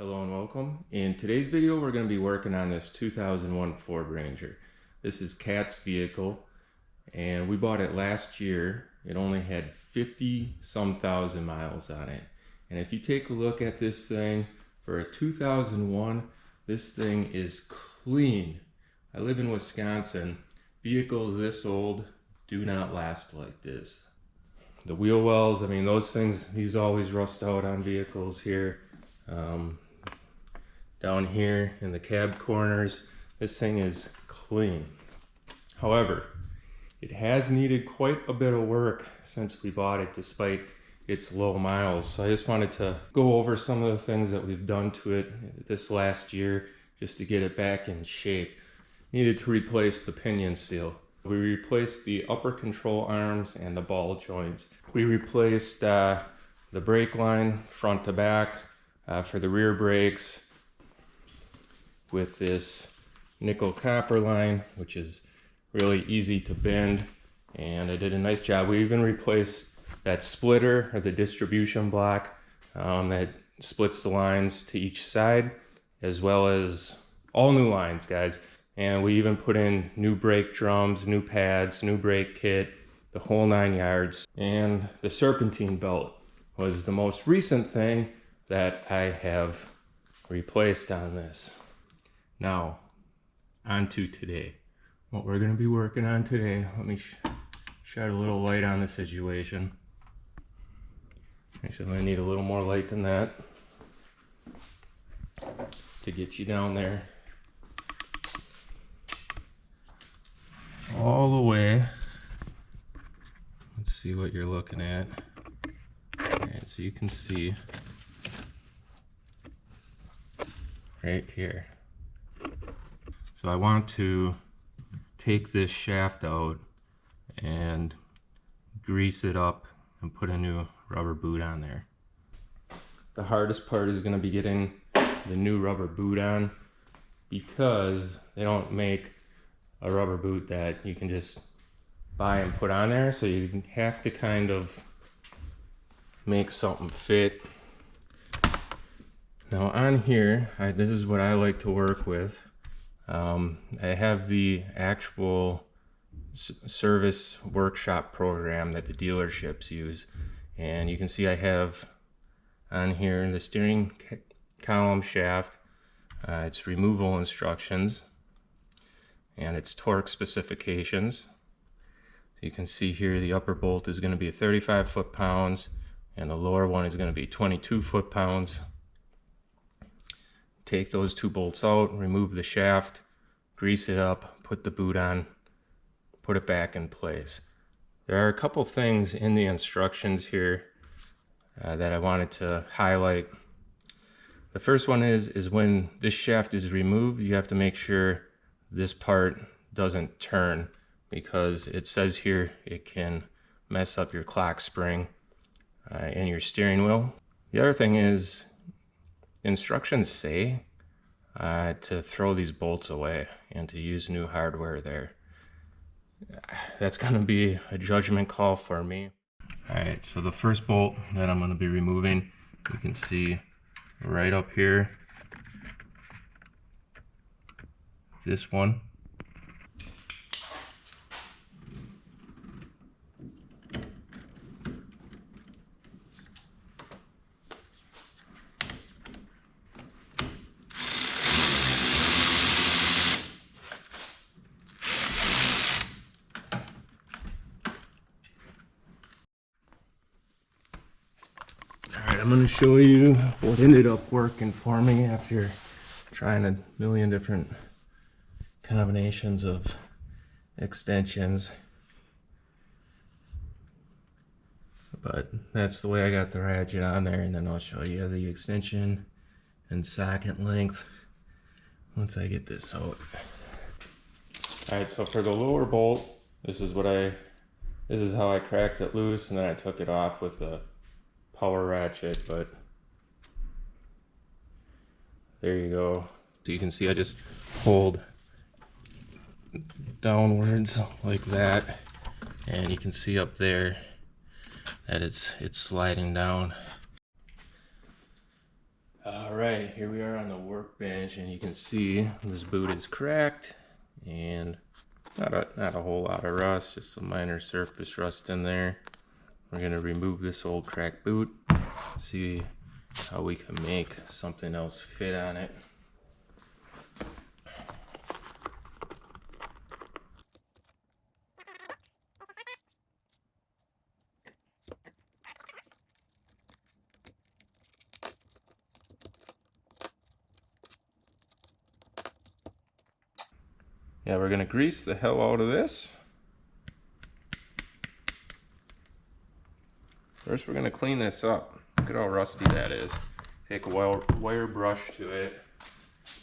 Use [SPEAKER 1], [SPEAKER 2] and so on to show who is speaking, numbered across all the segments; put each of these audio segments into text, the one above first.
[SPEAKER 1] Hello and welcome. In today's video, we're going to be working on this 2001 Ford Ranger. This is Kat's vehicle, and we bought it last year. It only had 50-some thousand miles on it. And if you take a look at this thing, for a 2001, this thing is clean. I live in Wisconsin. Vehicles this old do not last like this. The wheel wells, I mean, those things, these always rust out on vehicles here. Down here in the cab corners, this thing is clean. However, it has needed quite a bit of work since we bought it, despite its low miles. So I just wanted to go over some of the things that we've done to it this last year just to get it back in shape. Needed to replace the pinion seal. We replaced the upper control arms and the ball joints. We replaced the brake line front to back for the rear brakes with this nickel copper line, which is really easy to bend, and I did a nice job. We even replaced that splitter, or the distribution block that splits the lines to each side, as well as all new lines, guys. And we even put in new brake drums, new pads, new brake kit, the whole 9 yards. And the serpentine belt was the most recent thing that I have replaced on this. Now, on to today. What we're going to be working on today, let me shed a little light on the situation. Actually, I need a little more light than that to get you down there. All the way. Let's see what you're looking at. And so you can see right here. So I want to take this shaft out and grease it up and put a new rubber boot on there. The hardest part is going to be getting the new rubber boot on, because they don't make a rubber boot that you can just buy and put on there, so you have to kind of make something fit. Now on here, this is what I like to work with. I have the actual service workshop program that the dealerships use, and you can see I have on here the steering column shaft, its removal instructions, and its torque specifications. So you can see here the upper bolt is going to be 35 foot-pounds and the lower one is going to be 22 foot-pounds. Take those two bolts out, remove the shaft, grease it up, put the boot on, put it back in place. There are a couple things in the instructions here that I wanted to highlight. The first one is when this shaft is removed, you have to make sure this part doesn't turn, because it says here it can mess up your clock spring and your steering wheel. The other thing is, instructions say to throw these bolts away and to use new hardware there. That's going to be a judgment call for me. Alright, so the first bolt that I'm going to be removing, you can see right up here, this one. Alright, I'm going to show you what ended up working for me after trying a million different combinations of extensions. But that's the way I got the ratchet on there, and then I'll show you the extension and socket length once I get this out. Alright, so for the lower bolt, this is how I cracked it loose, and then I took it off with the power ratchet. But there you go. So you can see I just hold downwards like that, and you can see up there that it's sliding down. All right, here we are on the workbench, and you can see this boot is cracked, and not a whole lot of rust, just some minor surface rust in there. We're gonna remove this old cracked boot, see how we can make something else fit on it. Yeah, we're gonna grease the hell out of this. First, we're gonna clean this up. Look at how rusty that is. Take a wire brush to it.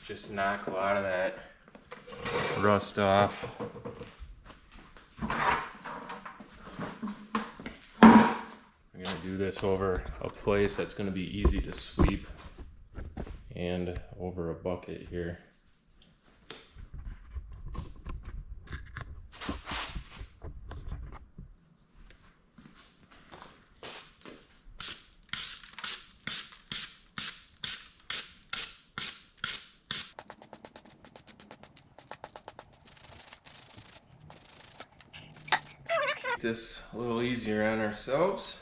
[SPEAKER 1] Just knock a lot of that rust off. We're gonna do this over a place that's gonna be easy to sweep and over a bucket here. This a little easier on ourselves.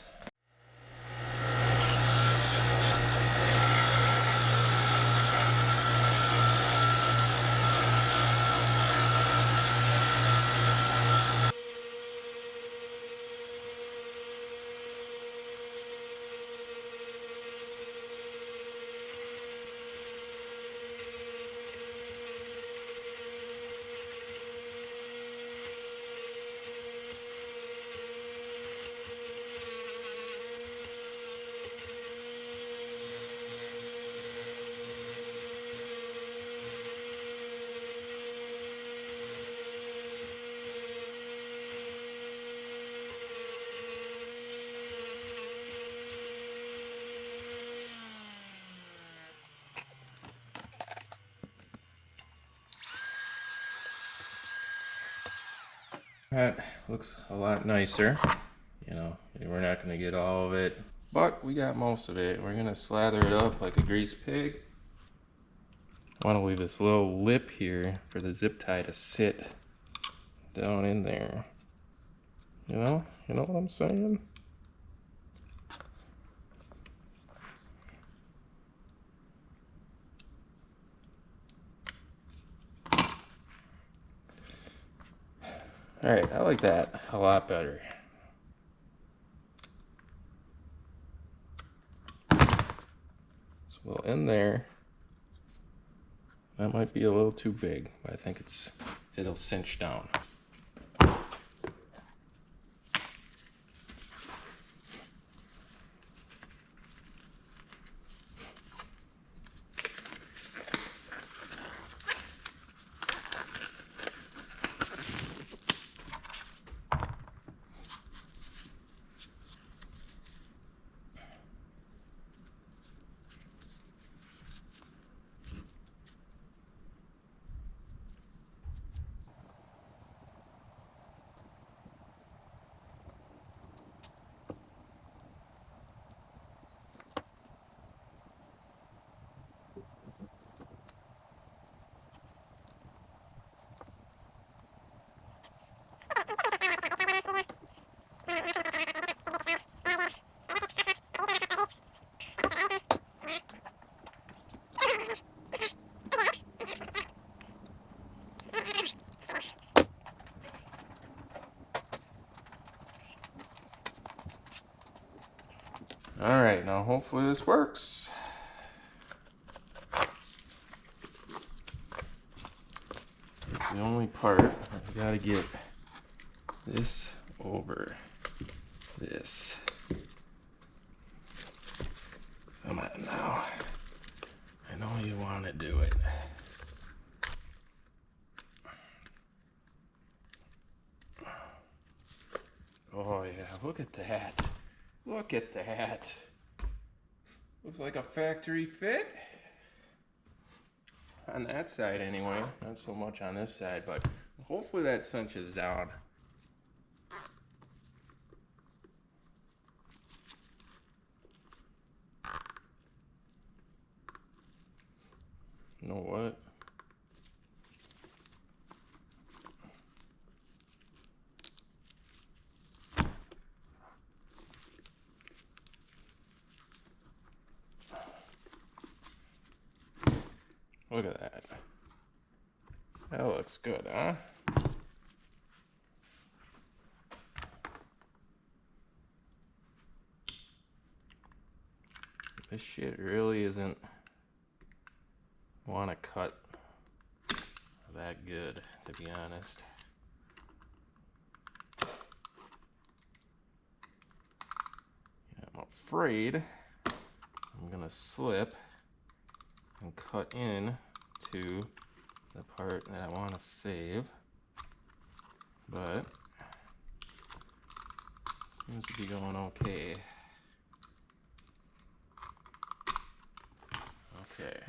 [SPEAKER 1] That looks a lot nicer. You know, we're not gonna get all of it, but we got most of it. We're gonna slather it up like a greased pig. I want to leave this little lip here for the zip tie to sit down in there. You know what I'm saying? All right, I like that a lot better. So we'll end there. That might be a little too big, but I think it'll cinch down. All right, now hopefully this works. It's the only part. I gotta get this over this. Come on now. I know you want to do it. Oh yeah, look at that. Look at that. Looks like a factory fit. On that side anyway, not so much on this side, but hopefully that cinches down. You know what? Look at that. That looks good, huh? This shit really isn't want to cut that good, to be honest. I'm afraid I'm gonna slip and cut in to the part that I want to save, but seems to be going okay. Okay.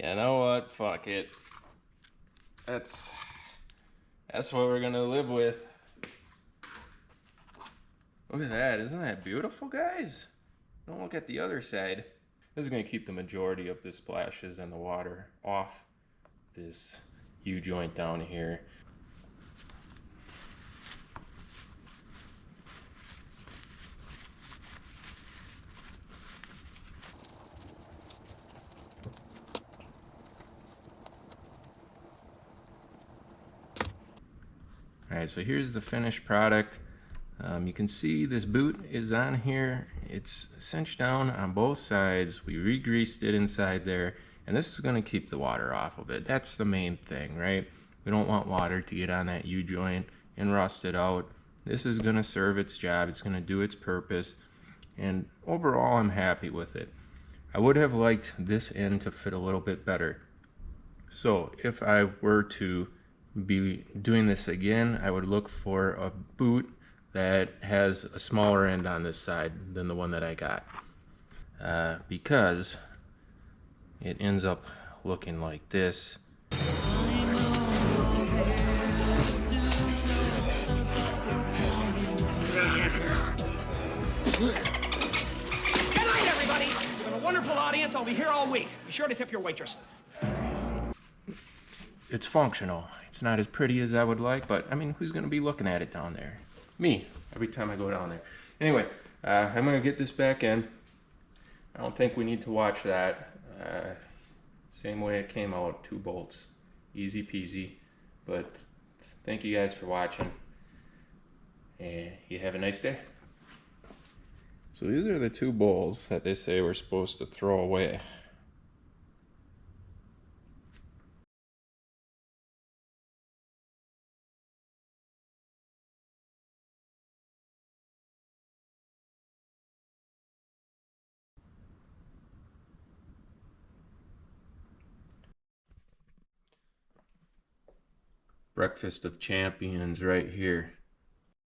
[SPEAKER 1] You know what? Fuck it. That's what we're gonna live with. Look at that. Isn't that beautiful, guys? Don't look at the other side. This is gonna keep the majority of the splashes and the water off this U-joint down here. Alright, so here's the finished product. You can see this boot is on here. It's cinched down on both sides. We re-greased it inside there, and this is going to keep the water off of it. That's the main thing, right? We don't want water to get on that U-joint and rust it out. This is going to serve its job. It's going to do its purpose, and overall I'm happy with it. I would have liked this end to fit a little bit better. So if I were to be doing this again, I would look for a boot that has a smaller end on this side than the one that I got, because it ends up looking like this.
[SPEAKER 2] Good night, everybody. You've been a wonderful audience. I'll be here all week. Be sure to tip your waitress.
[SPEAKER 1] It's functional. It's not as pretty as I would like, but I mean, who's gonna be looking at it down there? Me, every time I go down there. Anyway, I'm gonna get this back in. I don't think we need to watch that. Same way it came out, 2 bolts. Easy peasy. But thank you guys for watching, and you have a nice day. So these are the 2 bowls that they say we're supposed to throw away. Breakfast of champions right here.